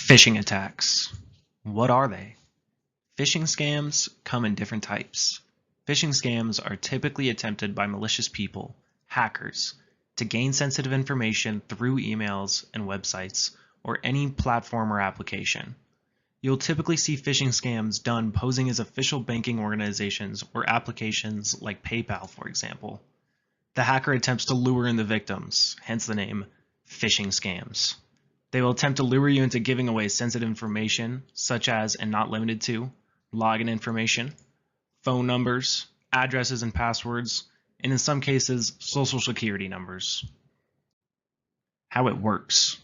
Phishing attacks. What are they? Phishing scams come in different types. Phishing scams are typically attempted by malicious people, hackers, to gain sensitive information through emails and websites or any platform or application. You'll typically see phishing scams done posing as official banking organizations or applications like PayPal, for example. The hacker attempts to lure in the victims, hence the name phishing scams. They will attempt to lure you into giving away sensitive information, such as, and not limited to, login information, phone numbers, addresses and passwords, and in some cases, social security numbers. How it works.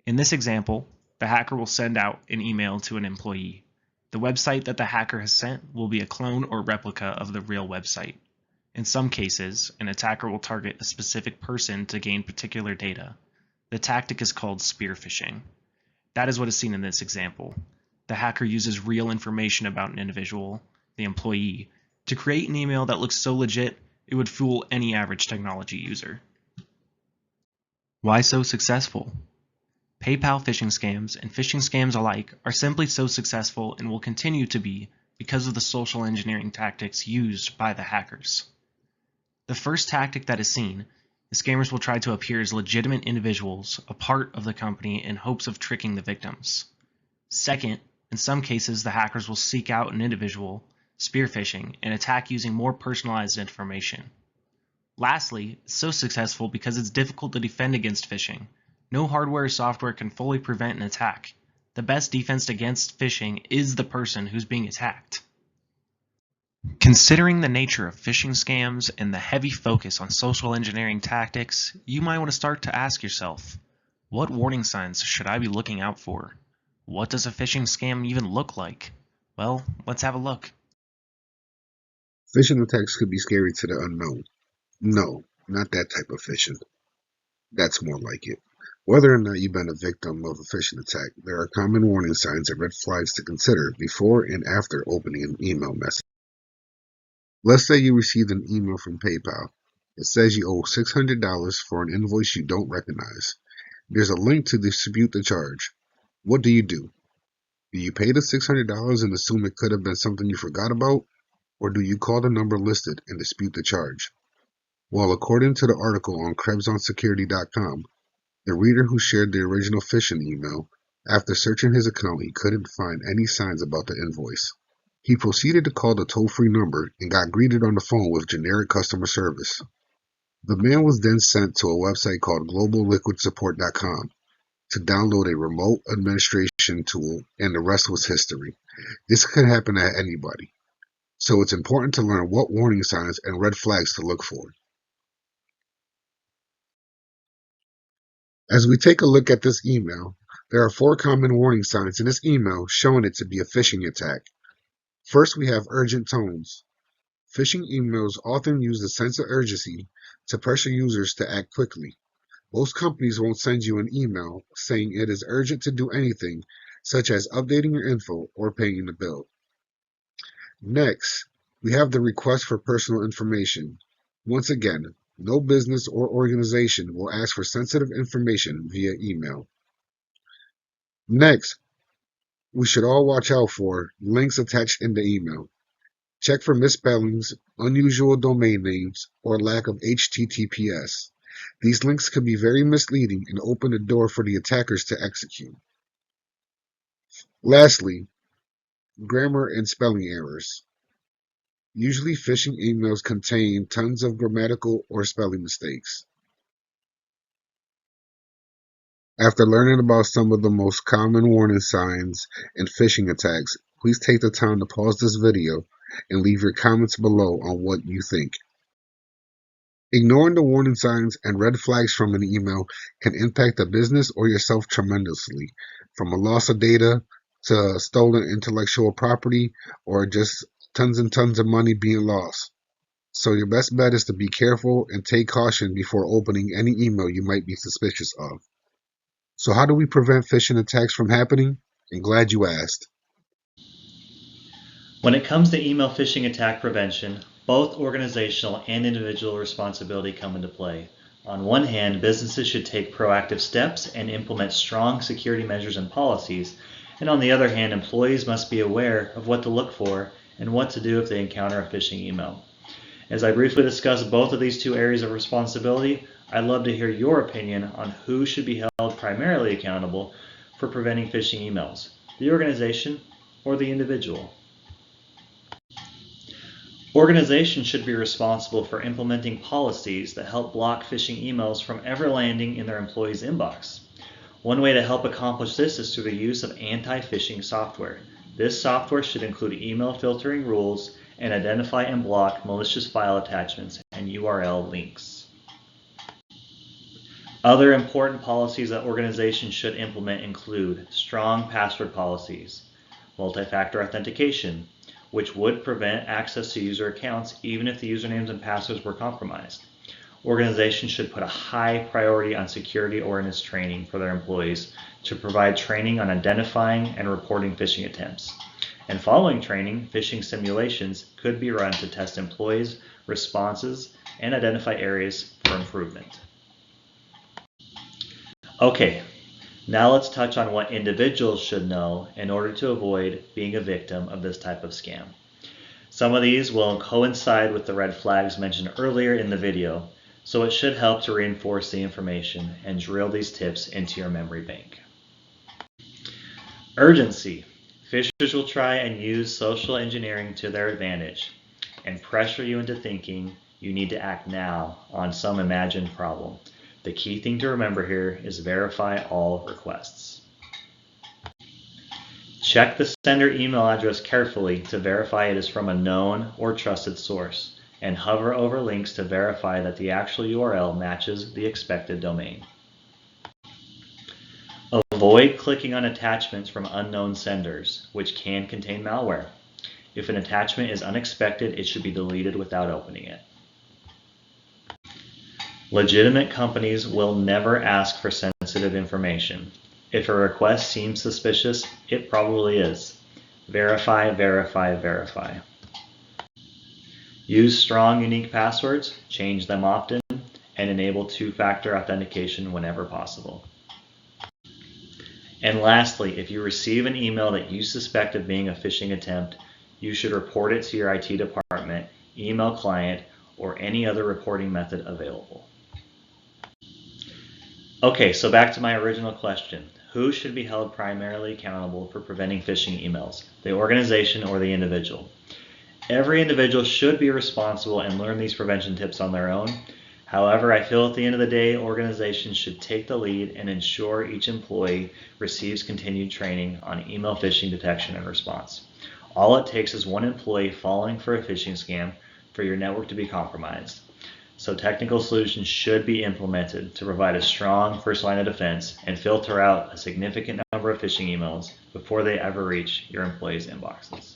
In this example, the hacker will send out an email to an employee. The website that the hacker has sent will be a clone or replica of the real website. In some cases, an attacker will target a specific person to gain particular data. The tactic is called spear phishing. That is what is seen in this example. The hacker uses real information about an individual, the employee, to create an email that looks so legit it would fool any average technology user. Why so successful? PayPal phishing scams and phishing scams alike are simply so successful and will continue to be because of the social engineering tactics used by the hackers. The first tactic that is seen is scammers will try to appear as legitimate individuals, a part of the company, in hopes of tricking the victims. Second, in some cases, the hackers will seek out an individual, spear phishing, and attack using more personalized information. Lastly, it's so successful because it's difficult to defend against phishing. No hardware or software can fully prevent an attack. The best defense against phishing is the person who's being attacked. Considering the nature of phishing scams and the heavy focus on social engineering tactics, you might want to start to ask yourself, what warning signs should I be looking out for? What does a phishing scam even look like? Well, let's have a look. Phishing attacks could be scary to the unknown. No, not that type of phishing. That's more like it. Whether or not you've been a victim of a phishing attack, there are common warning signs and red flags to consider before and after opening an email message. Let's say you received an email from PayPal. It says you owe $600 for an invoice you don't recognize. There's a link to dispute the charge. What do? Do you pay the $600 and assume it could have been something you forgot about? Or do you call the number listed and dispute the charge? Well, according to the article on KrebsOnSecurity.com, the reader who shared the original phishing email, after searching his account, he couldn't find any signs about the invoice. He proceeded to call the toll-free number and got greeted on the phone with generic customer service. The man was then sent to a website called GlobalLiquidSupport.com to download a remote administration tool, and the rest was history. This could happen to anybody, so it's important to learn what warning signs and red flags to look for. As we take a look at this email, there are 4 common warning signs in this email showing it to be a phishing attack. First, we have urgent tones. Phishing emails often use a sense of urgency to pressure users to act quickly. Most companies won't send you an email saying it is urgent to do anything, such as updating your info or paying the bill. Next, we have the request for personal information. Once again, no business or organization will ask for sensitive information via email. Next, we should all watch out for links attached in the email. Check for misspellings, unusual domain names, or lack of HTTPS. These links could be very misleading and open the door for the attackers to execute. Lastly, grammar and spelling errors. Usually phishing emails contain tons of grammatical or spelling mistakes. After learning about some of the most common warning signs and phishing attacks, please take the time to pause this video and leave your comments below on what you think. Ignoring the warning signs and red flags from an email can impact a business or yourself tremendously, from a loss of data to stolen intellectual property or just tons and tons of money being lost. So your best bet is to be careful and take caution before opening any email you might be suspicious of. So how do we prevent phishing attacks from happening? I'm glad you asked. When it comes to email phishing attack prevention, both organizational and individual responsibility come into play. On one hand, businesses should take proactive steps and implement strong security measures and policies, and on the other hand, employees must be aware of what to look for and what to do if they encounter a phishing email. As I briefly discuss both of these two areas of responsibility, I'd love to hear your opinion on who should be held primarily accountable for preventing phishing emails, the organization or the individual. Organizations should be responsible for implementing policies that help block phishing emails from ever landing in their employees' inbox. One way to help accomplish this is through the use of anti-phishing software. This software should include email filtering rules and identify and block malicious file attachments and URL links. Other important policies that organizations should implement include strong password policies, multi-factor authentication, which would prevent access to user accounts even if the usernames and passwords were compromised. Organizations should put a high priority on security awareness training for their employees to provide training on identifying and reporting phishing attempts. And following training, phishing simulations could be run to test employees' responses and identify areas for improvement. Okay, now let's touch on what individuals should know in order to avoid being a victim of this type of scam. Some of these will coincide with the red flags mentioned earlier in the video, so it should help to reinforce the information and drill these tips into your memory bank. Urgency. Phishers will try and use social engineering to their advantage and pressure you into thinking you need to act now on some imagined problem. The key thing to remember here is verify all requests. Check the sender email address carefully to verify it is from a known or trusted source, and hover over links to verify that the actual URL matches the expected domain. Avoid clicking on attachments from unknown senders, which can contain malware. If an attachment is unexpected, it should be deleted without opening it. Legitimate companies will never ask for sensitive information. If a request seems suspicious, it probably is. Verify, verify, verify. Use strong, unique passwords, change them often, and enable two-factor authentication whenever possible. And lastly, if you receive an email that you suspect of being a phishing attempt, you should report it to your IT department, email client, or any other reporting method available. Okay, so back to my original question. Who should be held primarily accountable for preventing phishing emails, the organization or the individual? Every individual should be responsible and learn these prevention tips on their own. However, I feel at the end of the day, organizations should take the lead and ensure each employee receives continued training on email phishing detection and response. All it takes is one employee falling for a phishing scam for your network to be compromised. So technical solutions should be implemented to provide a strong first line of defense and filter out a significant number of phishing emails before they ever reach your employees' inboxes.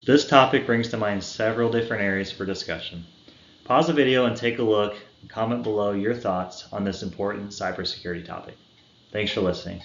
This topic brings to mind several different areas for discussion. Pause the video and take a look and comment below your thoughts on this important cybersecurity topic. Thanks for listening.